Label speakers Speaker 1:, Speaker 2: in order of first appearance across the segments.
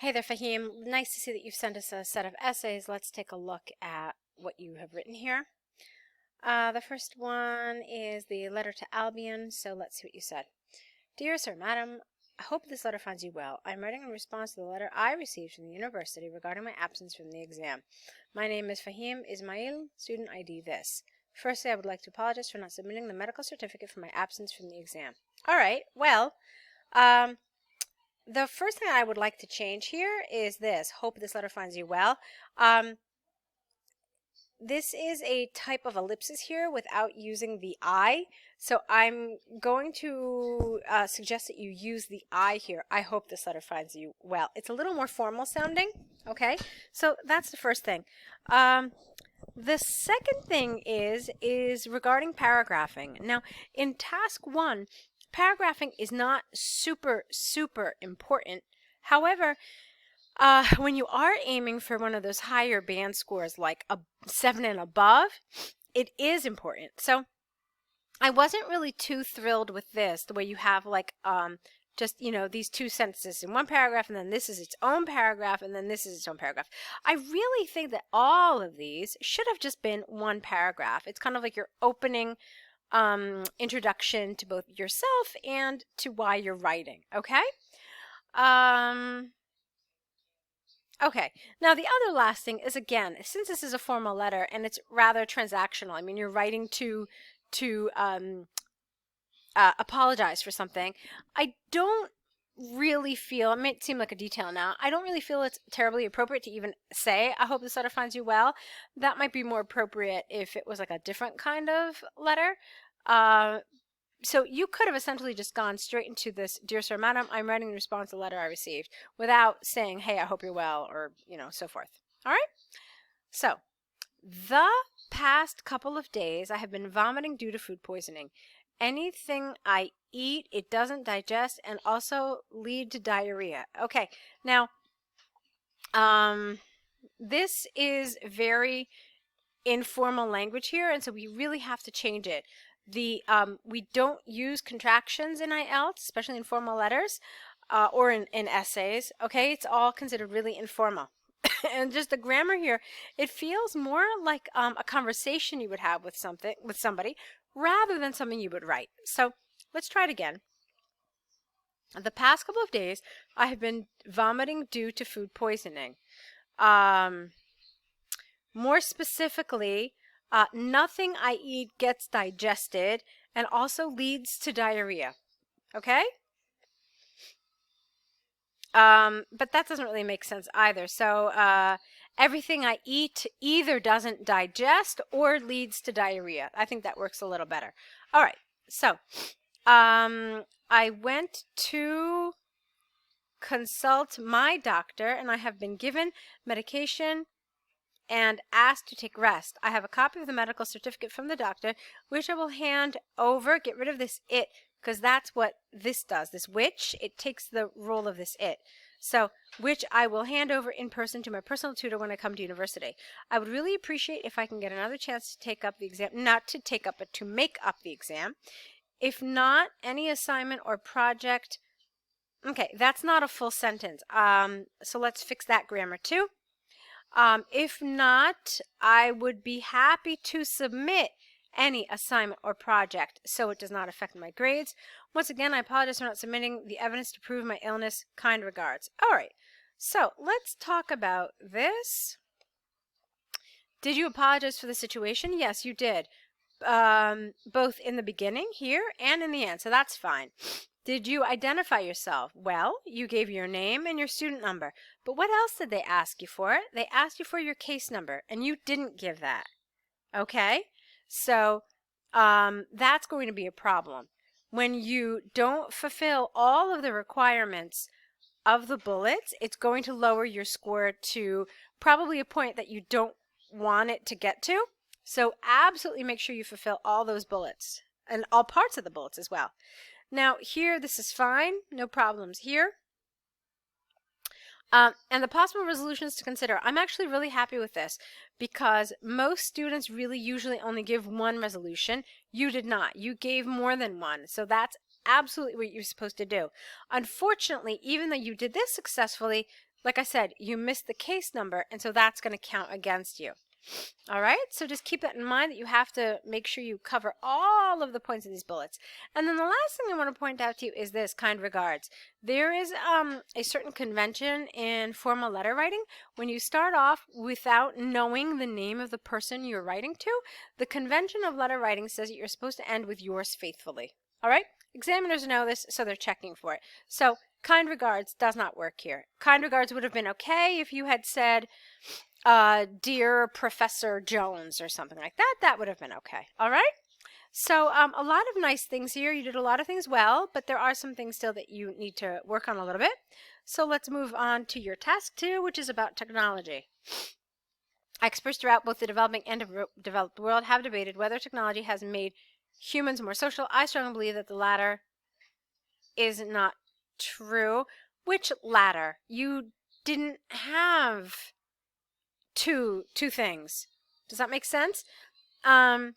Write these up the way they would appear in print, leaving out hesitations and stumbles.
Speaker 1: Hey there, Fahim. Nice to see that you've sent us a set of essays. Let's take a look at what you have written here. The first one is the letter to Albion, so let's see what you said. Dear Sir, Madam, I hope this letter finds you well. I am writing in response to the letter I received from the university regarding my absence from the exam. My name is Fahim Ismail, student ID this. Firstly, I would like to apologize for not submitting the medical certificate for my absence from the exam. All right, well, the first thing I would like to change here is this. Hope this letter finds you well. This is a type of ellipsis here without using the I. So I'm going to suggest that you use the I here. I hope this letter finds you well. It's a little more formal sounding. Okay, so that's the first thing. The second thing is regarding paragraphing. Now, in task 1, paragraphing is not super important. However, when you are aiming for one of those higher band scores like a 7 and above, it is important. So I wasn't really too thrilled with this, the way you have like just, these two sentences in one paragraph, and then this is its own paragraph, and then this is its own paragraph. I really think that all of these should have just been one paragraph. It's kind of like your opening introduction to both yourself and to why you're writing, okay? Okay, now the other last thing is, again, since this is a formal letter and it's rather transactional, I mean, you're writing to apologize for something, I don't really feel, it may seem like a detail now, I don't really feel it's terribly appropriate to even say, I hope this letter finds you well. That might be more appropriate if it was like a different kind of letter. So you could have essentially just gone straight into this, Dear Sir, Madam, I'm writing in response to the letter I received, without saying, hey, I hope you're well, or, so forth. All right? So, the past couple of days, I have been vomiting due to food poisoning. Anything I eat, it doesn't digest and also lead to diarrhea. Okay, now, this is very informal language here, and so we really have to change it. We don't use contractions in IELTS, especially in formal letters or in essays. Okay, it's all considered really informal. And just the grammar here, it feels more like a conversation you would have with somebody rather than something you would write. So let's try it again. The past couple of days, I have been vomiting due to food poisoning. More specifically, nothing I eat gets digested and also leads to diarrhea. Okay? But that doesn't really make sense either. So everything I eat either doesn't digest or leads to diarrhea. I think that works a little better. All right. So I went to consult my doctor and I have been given medication and asked to take rest. I have a copy of the medical certificate from the doctor, which I will hand over. Get rid of this it, because that's what this does. This which, it takes the role of this it. So, which I will hand over in person to my personal tutor when I come to university. I would really appreciate if I can get another chance to take up the exam, not to take up, but to make up the exam. If not, any assignment or project. Okay, that's not a full sentence. So let's fix that grammar too. If not, I would be happy to submit any assignment or project so it does not affect my grades. Once again, I apologize for not submitting the evidence to prove my illness. Kind regards. All right, so let's talk about this. Did you apologize for the situation? Yes, you did. Both in the beginning here and in the end, so that's fine. Did you identify yourself? Well, you gave your name and your student number. But what else did they ask you for? They asked you for your case number, and you didn't give that. Okay? So that's going to be a problem. When you don't fulfill all of the requirements of the bullets, it's going to lower your score to probably a point that you don't want it to get to. So absolutely make sure you fulfill all those bullets, and all parts of the bullets as well. Now here, this is fine, no problems here. And the possible resolutions to consider. I'm actually really happy with this because most students really usually only give one resolution. You did not. You gave more than one. So that's absolutely what you're supposed to do. Unfortunately, even though you did this successfully, like I said, you missed the case number, and so that's going to count against you. All right, so just keep that in mind that you have to make sure you cover all of the points of these bullets. And then the last thing I want to point out to you is this: kind regards. There is a certain convention in formal letter writing. When you start off without knowing the name of the person you're writing to, the convention of letter writing says that you're supposed to end with yours faithfully. All right, examiners know this, so they're checking for it. So kind regards does not work here. Kind regards would have been okay if you had said, dear Professor Jones or something like that. That would have been okay. All right. So a lot of nice things here. You did a lot of things well, but there are some things still that you need to work on a little bit. So let's move on to your task 2, which is about technology. Experts throughout both the developing and developed world have debated whether technology has made humans more social. I strongly believe that the latter is not true. Which latter? You didn't have two things. Does that make sense? How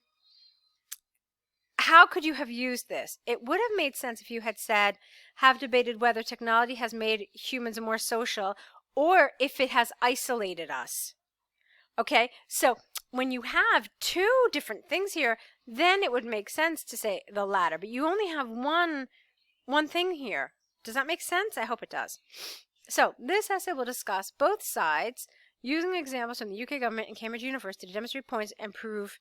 Speaker 1: could you have used this? It would have made sense if you had said, have debated whether technology has made humans more social, or if it has isolated us. Okay, so when you have 2 different things here, then it would make sense to say the latter, but you only have one thing here. Does that make sense? I hope it does. So this essay will discuss both sides using examples from the UK government and Cambridge University to demonstrate points and prove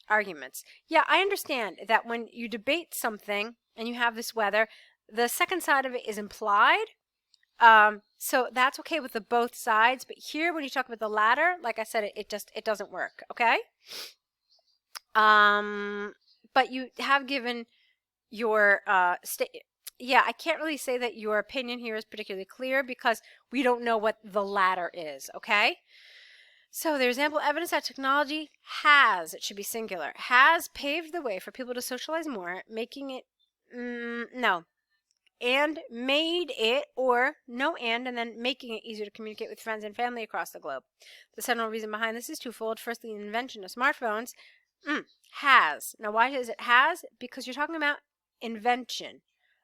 Speaker 1: arguments. Yeah, I understand that when you debate something and you have this whether, the second side of it is implied. So that's okay with the both sides. But here, when you talk about the latter, like I said, it doesn't work. Okay. But you have given your yeah, I can't really say that your opinion here is particularly clear because we don't know what the latter is, okay? So there's ample evidence that technology has, it should be singular, has paved the way for people to socialize more, making it, no, and made it, or no and then making it easier to communicate with friends and family across the globe. The central reason behind this is twofold. First, the invention of smartphones has. Now, why is it has? Because you're talking about invention.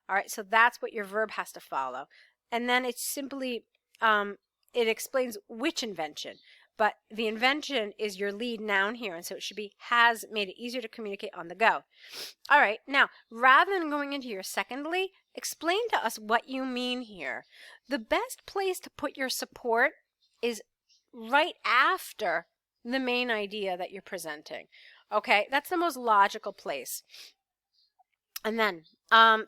Speaker 1: All right, so that's what your verb has to follow. And then it's simply, it explains which invention. But the invention is your lead noun here, and so it should be has made it easier to communicate on the go. All right, now, rather than going into your secondly, explain to us what you mean here. The best place to put your support is right after the main idea that you're presenting. Okay, that's the most logical place. And then,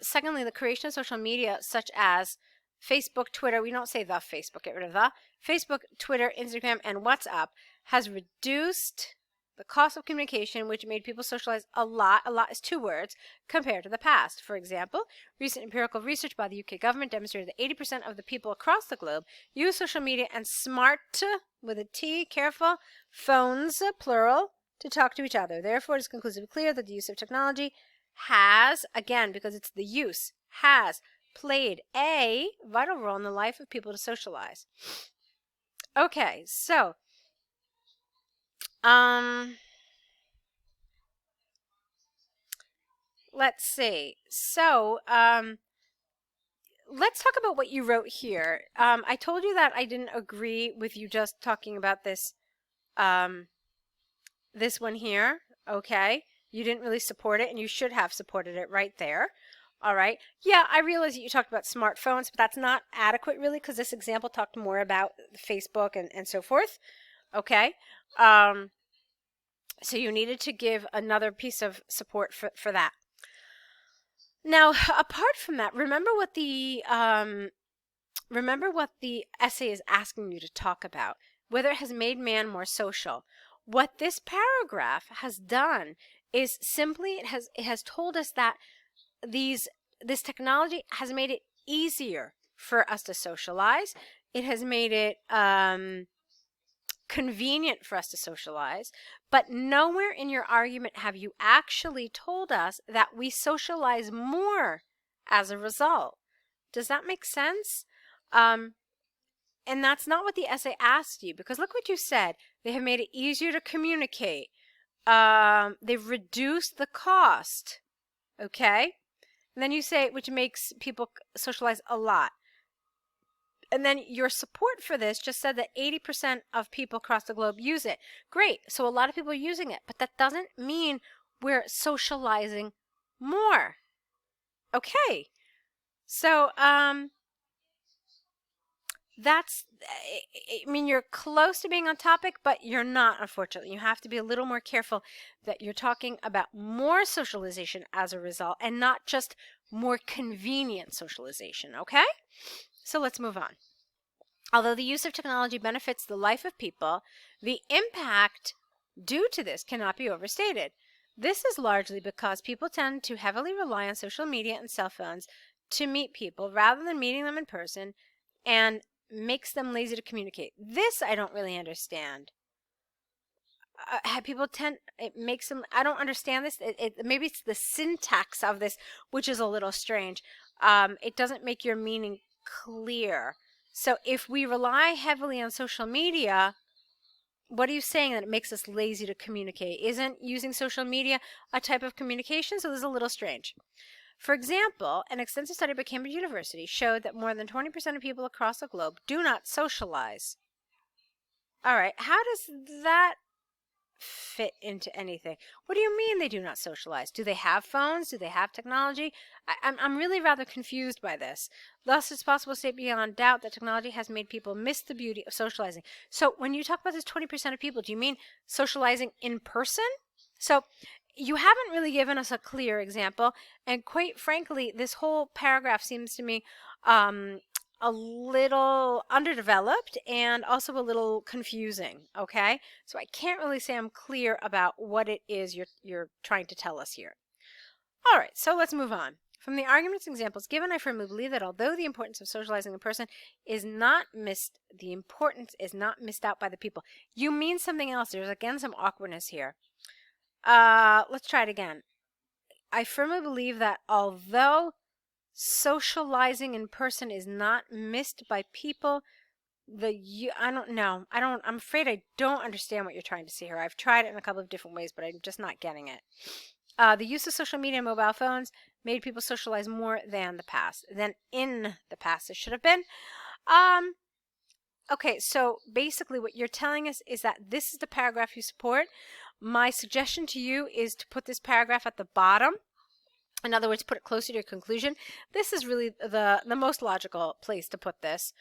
Speaker 1: secondly, the creation of social media such as Facebook, Twitter, we don't say the Facebook, get rid of the, Facebook, Twitter, Instagram, and WhatsApp has reduced the cost of communication, which made people socialize a lot is 2 words, compared to the past. For example, recent empirical research by the UK government demonstrated that 80% of the people across the globe use social media and smart, with a T, careful, phones, plural, to talk to each other. Therefore, it is conclusively clear that the use of technology has, again, because it's the use, has played a vital role in the life of people to socialize. Okay, so, let's see. So, let's talk about what you wrote here. I told you that I didn't agree with you just talking about this, this one here, okay? You didn't really support it, and you should have supported it right there. All right. Yeah, I realize that you talked about smartphones, but that's not adequate, really, because this example talked more about Facebook and so forth. Okay. So you needed to give another piece of support for that. Now, apart from that, remember what the essay is asking you to talk about, whether it has made man more social. What this paragraph has done is simply it has told us that this technology has made it easier for us to socialize. It has made it convenient for us to socialize, but nowhere in your argument have you actually told us that we socialize more as a result. Does that make sense? And that's not what the essay asked you, because look what you said. They have made it easier to communicate. They've reduced the cost. Okay? And then you say, which makes people socialize a lot. And then your support for this just said that 80% of people across the globe use it. Great. So a lot of people are using it, but that doesn't mean we're socializing more. Okay. So, that's, I mean, you're close to being on topic, but you're not, unfortunately. You have to be a little more careful that you're talking about more socialization as a result and not just more convenient socialization, okay? So let's move on. Although the use of technology benefits the life of people, the impact due to this cannot be overstated. This is largely because people tend to heavily rely on social media and cell phones to meet people rather than meeting them in person, and makes them lazy to communicate. This I don't really understand. People tend, it makes them, I don't understand this. Maybe it's the syntax of this, which is a little strange. It doesn't make your meaning clear. So if we rely heavily on social media, what are you saying? That it makes us lazy to communicate? Isn't using social media a type of communication? So this is a little strange. For example, an extensive study by Cambridge University showed that more than 20% of people across the globe do not socialize. All right, how does that fit into anything? What do you mean they do not socialize? Do they have phones? Do they have technology? I'm really rather confused by this. Thus, it's possible to say beyond doubt that technology has made people miss the beauty of socializing. So when you talk about this 20% of people, do you mean socializing in person? So you haven't really given us a clear example, and quite frankly, this whole paragraph seems to me a little underdeveloped and also a little confusing, okay? So I can't really say I'm clear about what it is you're trying to tell us here. All right, so let's move on. From the arguments and examples given, I firmly believe that although the importance of socializing in person is not missed, the importance is not missed out by the people. You mean something else. There's again some awkwardness here. Let's try it again. I firmly believe that although socializing in person is not missed by people, I don't know. I'm afraid I don't understand what you're trying to say here. I've tried it in a couple of different ways, but I'm just not getting it. The use of social media and mobile phones made people socialize more than in the past it should have been. Okay, so basically what you're telling us is that this is the paragraph you support. My suggestion to you is to put this paragraph at the bottom. In other words, put it closer to your conclusion. This is really the most logical place to put this,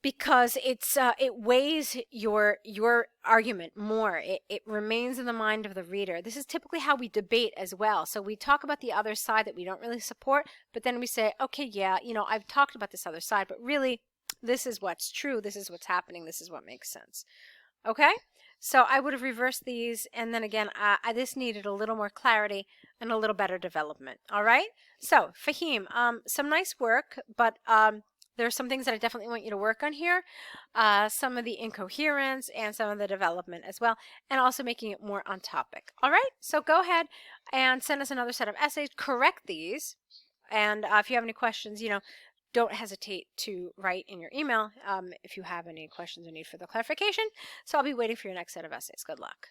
Speaker 1: because it weighs your argument more. It remains in the mind of the reader. This is typically how we debate as well. So we talk about the other side that we don't really support, but then we say, okay, yeah, I've talked about this other side, but really, this is what's true. This is what's happening. This is what makes sense. Okay? So I would have reversed these, and then again, this needed a little more clarity and a little better development. All right? So, Fahim, some nice work, but there are some things that I definitely want you to work on here. Some of the incoherence and some of the development as well, and also making it more on topic. All right? So go ahead and send us another set of essays. Correct these. And if you have any questions, don't hesitate to write in your email if you have any questions or need further clarification. So I'll be waiting for your next set of essays. Good luck.